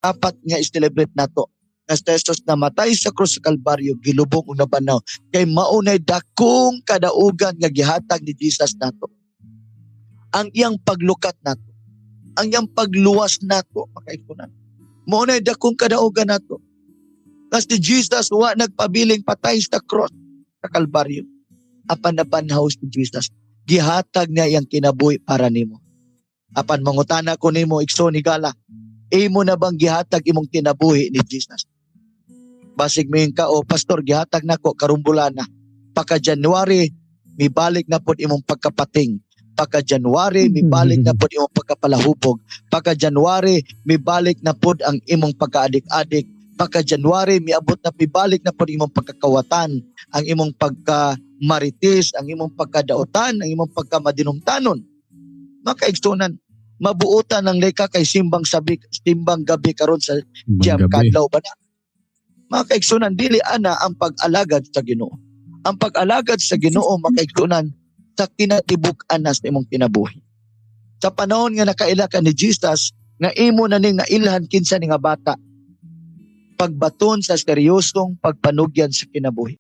dapat nga i-celebrate nato. Nga si Jesus namatay sa krus sa Kalbaryo, gilubong og nabanaw. Kay maunay dakong kadaugan nga gihatag ni Jesus nato. Ang iyang paglukat nato, ang iyang pagluwas nato, makaigsunan. Maunay dakong kadaugan nato. Nga si Jesus wa nagpabiling patay sa krus sa Kalbaryo. Apan nabanhaw si Jesus, gihatag niya iyang kinabuhi para nimo. Apan mangutana ko nimo, igsoon ni Gala, imo na bang gihatag imong kinabuhi ni Jesus? Basig mo ka, o pastor, gihatag nako karumbulan na. Pagka January, mibalik na pod imong pagkapating. Pagka January, mibalik na pod imong pagkapalahubog. Pagka January, mibalik na pod ang imong pagkaadik-adik. Pagka January, miabot na mibalik na pod imong pagkakawatan, ang imong pagkamaritis, ang imong pagkadautan, ang imong pagkamadinumtanon. Makaigsunan, mabuutan ng leka kay simbang gabi karon sa jam kadlaw ba na. Makaigsunan, dili ana ang pag-alagad sa Ginoo. Ang pag-alagad sa Ginoo, makaigsunan, sa kinatibuk-an na sa imong kinabuhi. Sa panahon nga nakaila ka ni Jesus, nga imo na ning nailhan kinsa ni nga bata, pagbaton sa seryosong pagpanugyan sa kinabuhi.